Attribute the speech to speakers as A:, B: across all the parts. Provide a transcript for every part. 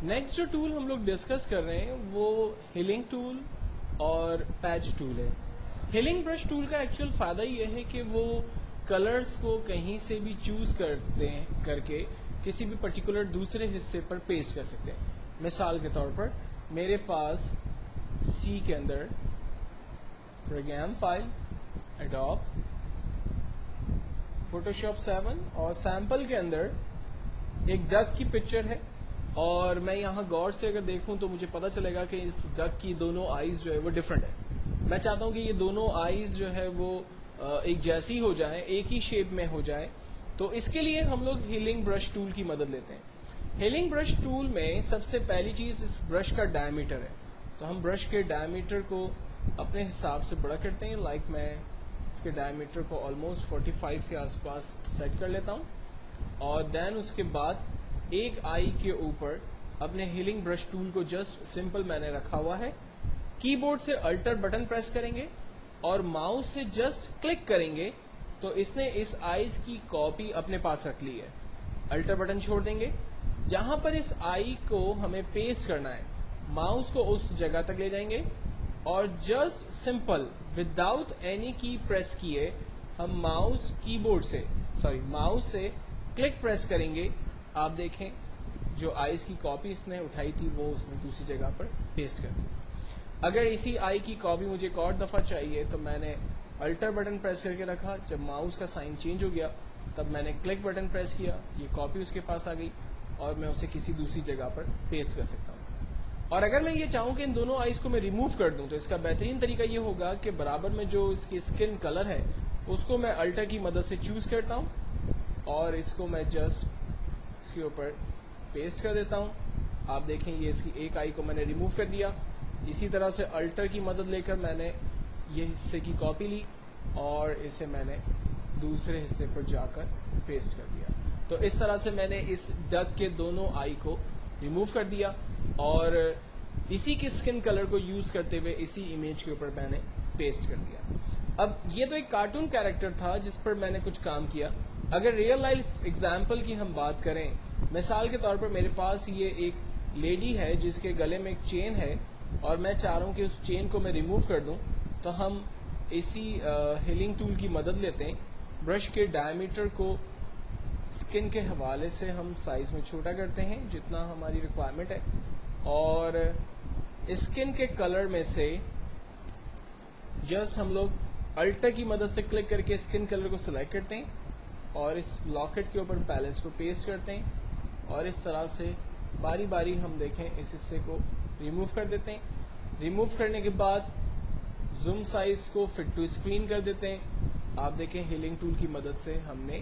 A: Next جو tool ہم لوگ ڈسکس کر رہے ہیں وہ ہیلنگ ٹول اور پیچ ٹول ہے. ہیلنگ برش ٹول کا ایکچوئل فائدہ یہ ہے کہ وہ کلرز کو کہیں سے بھی چوز کر کے کسی بھی پرٹیکولر دوسرے حصے پر پیسٹ کر سکتے ہیں. مثال کے طور پر میرے پاس سی کے اندر پروگرام فائل ایڈوب فوٹوشاپ 7 اور سیمپل کے اندر ایک ڈک کی پکچر ہے, اور میں یہاں غور سے اگر دیکھوں تو مجھے پتا چلے گا کہ اس ڈک کی دونوں آئیز جو ہے وہ ڈفرنٹ ہے. میں چاہتا ہوں کہ یہ دونوں آئیز جو ہے وہ ایک جیسی ہو جائیں, ایک ہی شیپ میں ہو جائیں. تو اس کے لیے ہم لوگ ہیلنگ برش ٹول کی مدد لیتے ہیں. ہیلنگ برش ٹول میں سب سے پہلی چیز اس برش کا ڈائمیٹر ہے. تو ہم برش کے ڈائمیٹر کو اپنے حساب سے بڑا کرتے ہیں. لائک میں اس کے ڈائمیٹر کو آلموسٹ 45 کے آس پاس سیٹ کر لیتا ہوں, اور دین اس کے بعد ایک آئی کے اوپر اپنے ہیلنگ برش ٹول کو جسٹ سمپل میں نے رکھا ہوا ہے. کی بورڈ سے الٹر بٹن پریس کریں گے اور ماؤس سے جسٹ کلک کریں گے تو اس نے اس آئیز کی کاپی اپنے پاس رکھ لی ہے. الٹر بٹن چھوڑ دیں گے, جہاں پر اس آئی کو ہمیں پیسٹ کرنا ہے ماؤس کو اس جگہ تک لے جائیں گے اور جسٹ سمپل وداؤٹ اینی کی پریس کیے ہم ماؤس سے کلک پریس کریں گے. آپ دیکھیں جو آئیز کی کاپی اس نے اٹھائی تھی وہ اس نے دوسری جگہ پر پیسٹ کر دی. اگر اسی آئی کی کاپی مجھے ایک اور دفعہ چاہیے تو میں نے الٹر بٹن پریس کر کے رکھا, جب ماؤس کا سائن چینج ہو گیا تب میں نے کلک بٹن پریس کیا, یہ کاپی اس کے پاس آ گئی اور میں اسے کسی دوسری جگہ پر پیسٹ کر سکتا ہوں. اور اگر میں یہ چاہوں کہ ان دونوں آئیز کو میں ریموو کر دوں تو اس کا بہترین طریقہ یہ ہوگا کہ برابر میں جو اس کی اسکن کلر ہے اس کو میں الٹر کی مدد سے چوز کرتا ہوں اور اس کو میں جسٹ اس کے اوپر پیسٹ کر دیتا ہوں. آپ دیکھیں یہ اس کی ایک آئی کو میں نے ریموو کر دیا. اسی طرح سے الٹر کی مدد لے کر میں نے یہ حصے کی کاپی لی اور اسے میں نے دوسرے حصے پر جا کر پیسٹ کر دیا. تو اس طرح سے میں نے اس ڈک کے دونوں آئی کو ریموو کر دیا اور اسی کے اسکن کلر کو یوز کرتے ہوئے اسی امیج کے اوپر میں نے پیسٹ کر دیا. اب یہ تو ایک کارٹون کیریکٹر تھا جس پر میں نے کچھ کام کیا. اگر ریئل لائف ایگزامپل کی ہم بات کریں, مثال کے طور پر میرے پاس یہ ایک لیڈی ہے جس کے گلے میں ایک چین ہے اور میں چاہ رہا ہوں کہ اس چین کو میں ریموو کر دوں, تو ہم اسی ہیلنگ ٹول کی مدد لیتے ہیں. برش کے ڈائمیٹر کو اسکن کے حوالے سے ہم سائز میں چھوٹا کرتے ہیں جتنا ہماری ریکوائرمنٹ ہے, اور اسکن کے کلر میں سے جسٹ ہم لوگ الٹر کی مدد سے کلک کر کے اسکن کلر کو سلیکٹ کرتے ہیں اور اس لاکٹ کے اوپر پیلس کو پیسٹ کرتے ہیں اور اس طرح سے باری باری ہم دیکھیں اس حصے کو ریموو کر دیتے ہیں. ریموو کرنے کے بعد زوم سائز کو فٹ ٹو اسکرین کر دیتے ہیں. آپ دیکھیں ہیلنگ ٹول کی مدد سے ہم نے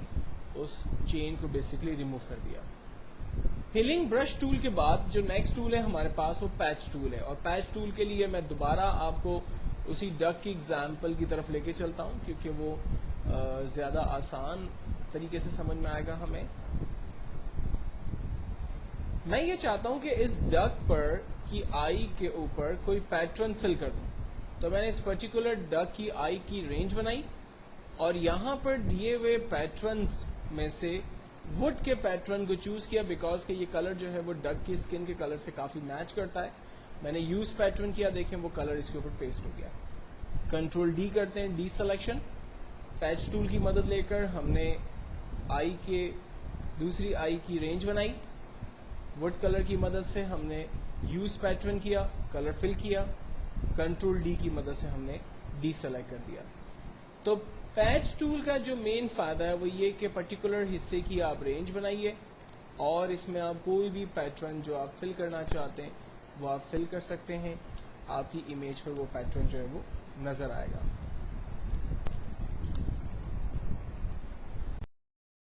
A: اس چین کو بیسکلی ریموو کر دیا. ہیلنگ برش ٹول کے بعد جو نیکسٹ ٹول ہے ہمارے پاس وہ پیچ ٹول ہے, اور پیچ ٹول کے لیے میں دوبارہ آپ کو اسی ڈک کی ایگزامپل کی طرف لے کے چلتا ہوں کیونکہ وہ زیادہ آسان طریقے سے سمجھ میں آئے گا ہمیں. میں یہ چاہتا ہوں کہ اس ڈک پر کی آئی کے اوپر کوئی پیٹرن فل کر دوں, تو میں نے اس پرٹیکولر ڈک کی آئی کی رینج بنائی اور یہاں پر دیے ہوئے پیٹرنز میں سے وڈ کے پیٹرن کو چوز کیا بیکاز کہ یہ کلر جو ہے وہ ڈک کی اسکن کے کلر سے کافی میچ کرتا ہے. میں نے یوز پیٹرن کیا, دیکھیں وہ کلر اس کے اوپر پیسٹ ہو گیا. کنٹرول ڈی کرتے ہیں, ڈی سلیکشن. پیچ ٹول کی مدد لے کر ہم نے آئی کے دوسری آئی کی رینج بنائی. وڈ کلر کی مدد سے ہم نے یوز پیٹرن کیا, کلر فل کیا. کنٹرول ڈی کی مدد سے ہم نے ڈی سلیکٹ کر دیا. تو پیچ ٹول کا جو مین فائدہ ہے وہ یہ کہ پرٹیکولر حصے کی آپ رینج بنائیے اور اس میں آپ کوئی بھی پیٹرن جو آپ فل کرنا چاہتے ہیں وہ آپ فل کر سکتے ہیں. آپ کی امیج پر وہ پیٹرن جو ہے وہ نظر آئے گا.